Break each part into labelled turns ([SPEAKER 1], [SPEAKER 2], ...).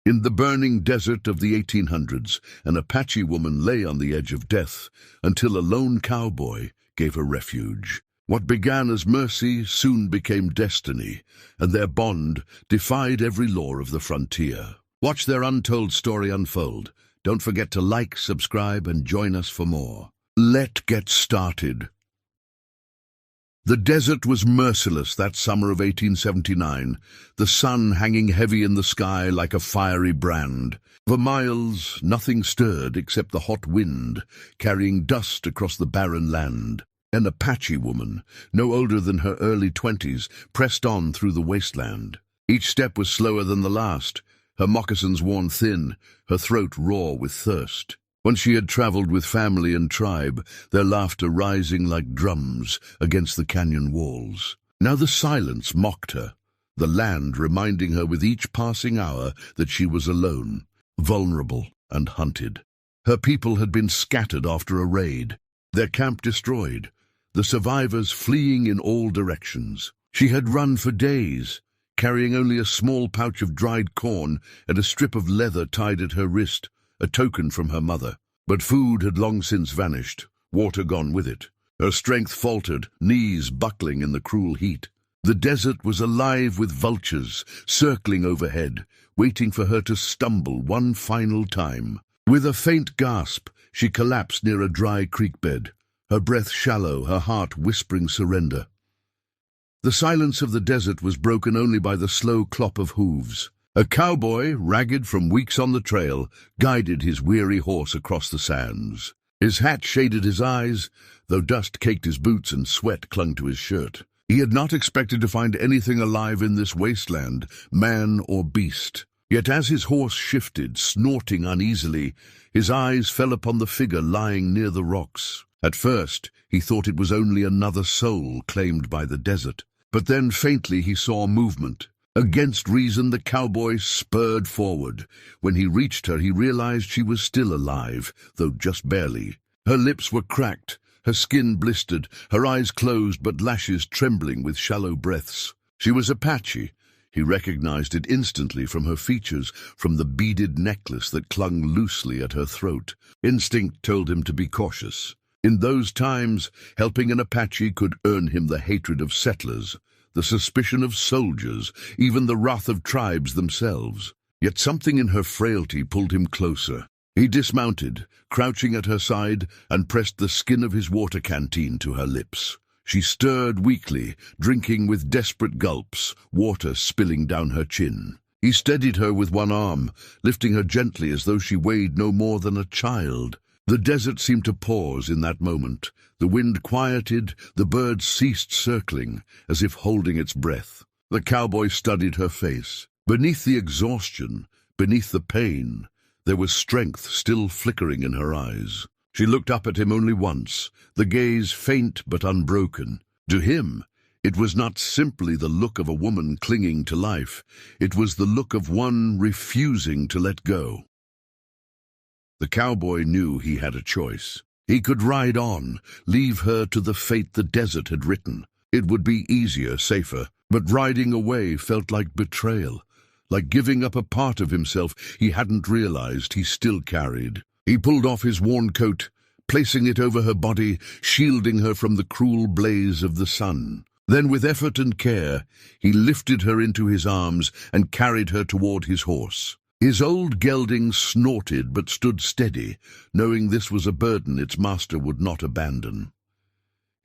[SPEAKER 1] In the burning desert of the 1800s, an Apache woman lay on the edge of death until a lone cowboy gave her refuge. What began as mercy soon became destiny, and their bond defied every law of the frontier. Watch their untold story unfold. Don't forget to like, subscribe, and join us for more. Let's get started. The desert was merciless that summer of 1879, the sun hanging heavy in the sky like a fiery brand. For miles, nothing stirred except the hot wind, carrying dust across the barren land. An Apache woman, no older than her early 20s, pressed on through the wasteland. Each step was slower than the last, her moccasins worn thin, her throat raw with thirst. Once she had traveled with family and tribe, their laughter rising like drums against the canyon walls. Now the silence mocked her, the land reminding her with each passing hour that she was alone, vulnerable and hunted. Her people had been scattered after a raid, their camp destroyed, the survivors fleeing in all directions. She had run for days, carrying only a small pouch of dried corn and a strip of leather tied at her wrist, a token from her mother. But food had long since vanished, water gone with it. Her strength faltered, knees buckling in the cruel heat. The desert was alive with vultures, circling overhead, waiting for her to stumble one final time. With a faint gasp, she collapsed near a dry creek bed, her breath shallow, her heart whispering surrender. The silence of the desert was broken only by the slow clop of hooves. A cowboy, ragged from weeks on the trail, guided his weary horse across the sands. His hat shaded his eyes, though dust caked his boots and sweat clung to his shirt. He had not expected to find anything alive in this wasteland, man or beast. Yet as his horse shifted, snorting uneasily, his eyes fell upon the figure lying near the rocks. At first, he thought it was only another soul claimed by the desert. But then faintly he saw movement. Against reason, the cowboy spurred forward. When he reached her, he realized she was still alive, though just barely. Her lips were cracked, her skin blistered, her eyes closed but lashes trembling with shallow breaths. She was Apache. He recognized it instantly from her features, from the beaded necklace that clung loosely at her throat. Instinct told him to be cautious. In those times, helping an Apache could earn him the hatred of settlers, the suspicion of soldiers, even the wrath of tribes themselves. Yet something in her frailty pulled him closer. He dismounted, crouching at her side, and pressed the skin of his water canteen to her lips. She stirred weakly, drinking with desperate gulps, water spilling down her chin. He steadied her with one arm, lifting her gently as though she weighed no more than a child. The desert seemed to pause in that moment. The wind quieted, the birds ceased circling, as if holding its breath. The cowboy studied her face. Beneath the exhaustion, beneath the pain, there was strength still flickering in her eyes. She looked up at him only once, the gaze faint but unbroken. To him, it was not simply the look of a woman clinging to life. It was the look of one refusing to let go. The cowboy knew he had a choice. He could ride on, leave her to the fate the desert had written. It would be easier, safer, but riding away felt like betrayal, like giving up a part of himself he hadn't realized he still carried. He pulled off his worn coat, placing it over her body, shielding her from the cruel blaze of the sun. Then, with effort and care, he lifted her into his arms and carried her toward his horse. His old gelding snorted but stood steady, knowing this was a burden its master would not abandon.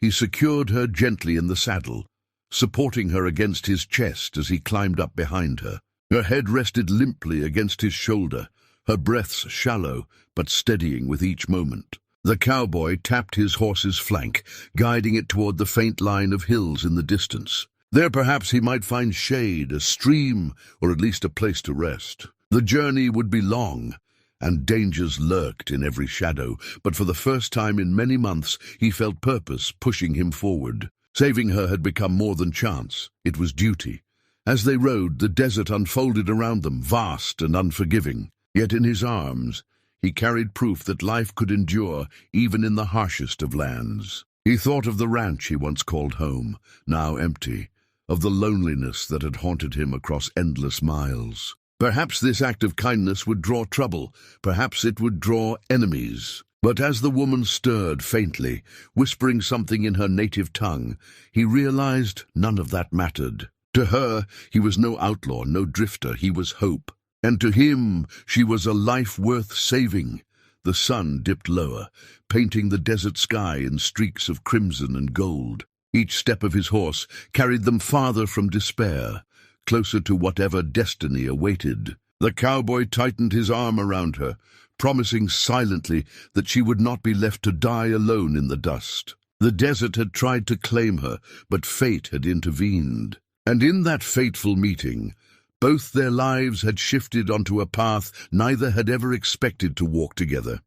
[SPEAKER 1] He secured her gently in the saddle, supporting her against his chest as he climbed up behind her. Her head rested limply against his shoulder, her breaths shallow but steadying with each moment. The cowboy tapped his horse's flank, guiding it toward the faint line of hills in the distance. There perhaps he might find shade, a stream, or at least a place to rest. The journey would be long, and dangers lurked in every shadow, but for the first time in many months he felt purpose pushing him forward. Saving her had become more than chance, it was duty. As they rode, the desert unfolded around them, vast and unforgiving. Yet in his arms, he carried proof that life could endure even in the harshest of lands. He thought of the ranch he once called home, now empty, of the loneliness that had haunted him across endless miles. Perhaps this act of kindness would draw trouble, perhaps it would draw enemies. But as the woman stirred faintly, whispering something in her native tongue, he realized none of that mattered. To her, he was no outlaw, no drifter, he was hope. And to him, she was a life worth saving. The sun dipped lower, painting the desert sky in streaks of crimson and gold. Each step of his horse carried them farther from despair, closer to whatever destiny awaited. The cowboy tightened his arm around her, promising silently that she would not be left to die alone in the dust. The desert had tried to claim her, but fate had intervened. And in that fateful meeting, both their lives had shifted onto a path neither had ever expected to walk together.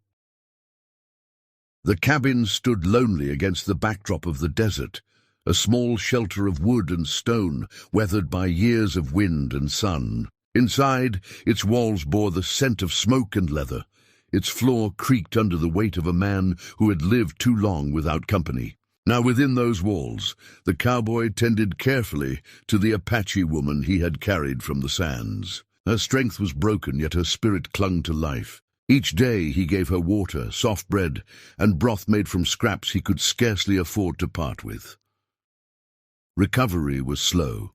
[SPEAKER 1] The cabin stood lonely against the backdrop of the desert, a small shelter of wood and stone, weathered by years of wind and sun. Inside, its walls bore the scent of smoke and leather. Its floor creaked under the weight of a man who had lived too long without company. Now within those walls, the cowboy tended carefully to the Apache woman he had carried from the sands. Her strength was broken, yet her spirit clung to life. Each day he gave her water, soft bread, and broth made from scraps he could scarcely afford to part with. Recovery was slow,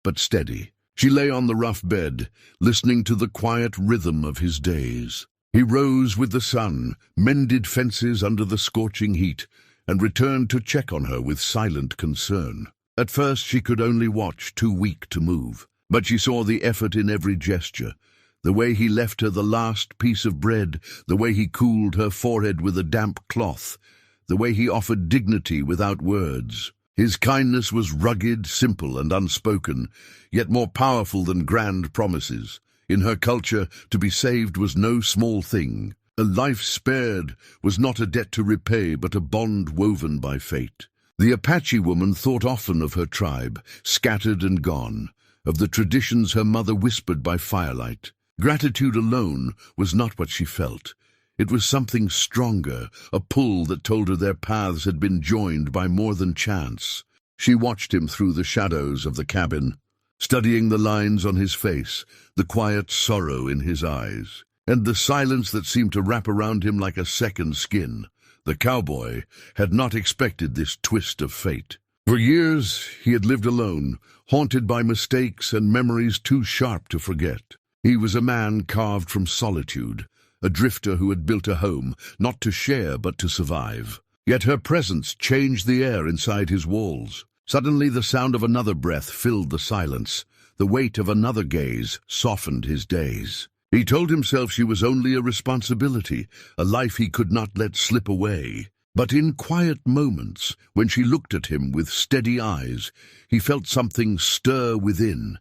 [SPEAKER 1] but steady. She lay on the rough bed, listening to the quiet rhythm of his days. He rose with the sun, mended fences under the scorching heat, and returned to check on her with silent concern. At first she could only watch, too weak to move, but she saw the effort in every gesture, the way he left her the last piece of bread, the way he cooled her forehead with a damp cloth, the way he offered dignity without words. His kindness was rugged, simple, and unspoken, yet more powerful than grand promises. In her culture, to be saved was no small thing. A life spared was not a debt to repay, but a bond woven by fate. The Apache woman thought often of her tribe, scattered and gone, of the traditions her mother whispered by firelight. Gratitude alone was not what she felt. It was something stronger, a pull that told her their paths had been joined by more than chance. She watched him through the shadows of the cabin, studying the lines on his face, the quiet sorrow in his eyes, and the silence that seemed to wrap around him like a second skin. The cowboy had not expected this twist of fate. For years he had lived alone, haunted by mistakes and memories too sharp to forget. He was a man carved from solitude, a drifter who had built a home, not to share but to survive. Yet her presence changed the air inside his walls. Suddenly the sound of another breath filled the silence. The weight of another gaze softened his days. He told himself she was only a responsibility, a life he could not let slip away. But in quiet moments, when she looked at him with steady eyes, he felt something stir within.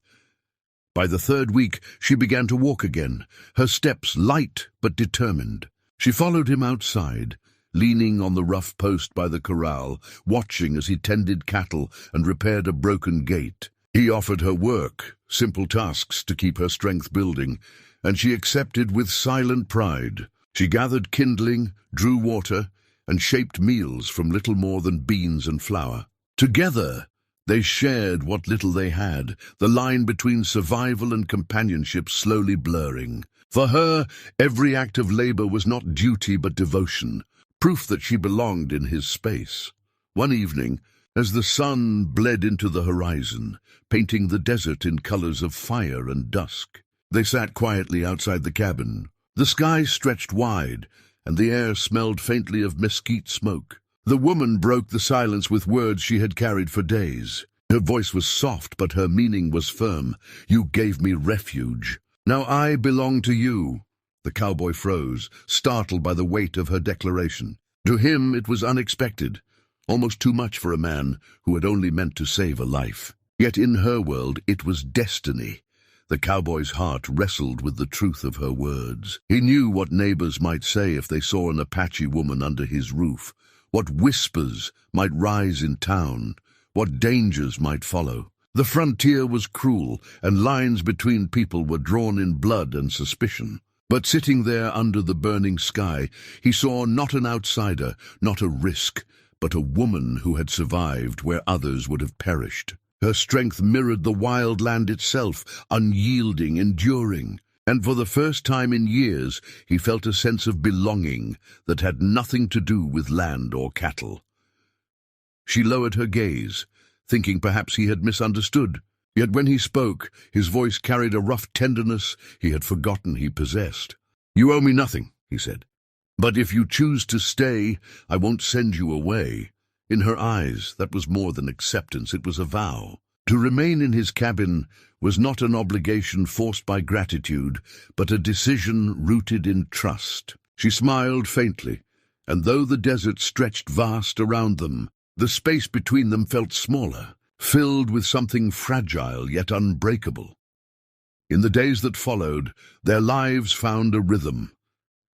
[SPEAKER 1] By the third week, she began to walk again, her steps light but determined. She followed him outside, leaning on the rough post by the corral, watching as he tended cattle and repaired a broken gate. He offered her work, simple tasks to keep her strength building, and she accepted with silent pride. She gathered kindling, drew water, and shaped meals from little more than beans and flour. Together, they shared what little they had, the line between survival and companionship slowly blurring. For her, every act of labor was not duty but devotion, proof that she belonged in his space. One evening, as the sun bled into the horizon, painting the desert in colors of fire and dusk, they sat quietly outside the cabin. The sky stretched wide, and the air smelled faintly of mesquite smoke. The woman broke the silence with words she had carried for days. Her voice was soft, but her meaning was firm. "You gave me refuge. Now I belong to you." The cowboy froze, startled by the weight of her declaration. To him it was unexpected, almost too much for a man who had only meant to save a life. Yet in her world it was destiny. The cowboy's heart wrestled with the truth of her words. He knew what neighbors might say if they saw an Apache woman under his roof, what whispers might rise in town, what dangers might follow. The frontier was cruel, and lines between people were drawn in blood and suspicion. But sitting there under the burning sky, he saw not an outsider, not a risk, but a woman who had survived where others would have perished. Her strength mirrored the wild land itself, unyielding, enduring. And for the first time in years, he felt a sense of belonging that had nothing to do with land or cattle. She lowered her gaze, thinking perhaps he had misunderstood. Yet when he spoke, his voice carried a rough tenderness he had forgotten he possessed. "You owe me nothing," he said. "But if you choose to stay, I won't send you away." In her eyes, that was more than acceptance, it was a vow. To remain in his cabin was not an obligation forced by gratitude, but a decision rooted in trust. She smiled faintly, and though the desert stretched vast around them, the space between them felt smaller, filled with something fragile yet unbreakable. In the days that followed, their lives found a rhythm.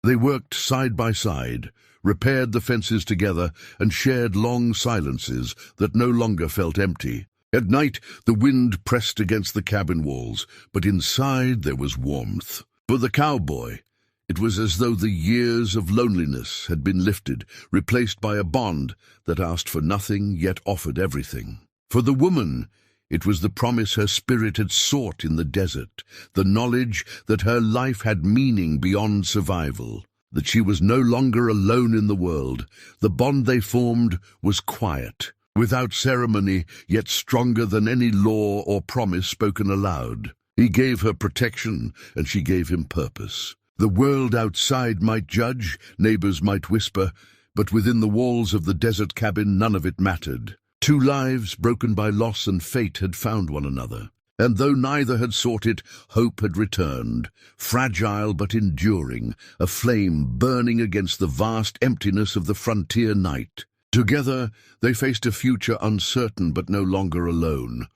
[SPEAKER 1] They worked side by side, repaired the fences together, and shared long silences that no longer felt empty. At night, the wind pressed against the cabin walls, but inside there was warmth. For the cowboy, it was as though the years of loneliness had been lifted, replaced by a bond that asked for nothing yet offered everything. For the woman, it was the promise her spirit had sought in the desert, the knowledge that her life had meaning beyond survival, that she was no longer alone in the world. The bond they formed was quiet, without ceremony, yet stronger than any law or promise spoken aloud. He gave her protection, and she gave him purpose. The world outside might judge, neighbors might whisper, but within the walls of the desert cabin none of it mattered. Two lives broken by loss and fate had found one another, and though neither had sought it, hope had returned, fragile but enduring, a flame burning against the vast emptiness of the frontier night. Together, they faced a future uncertain but no longer alone,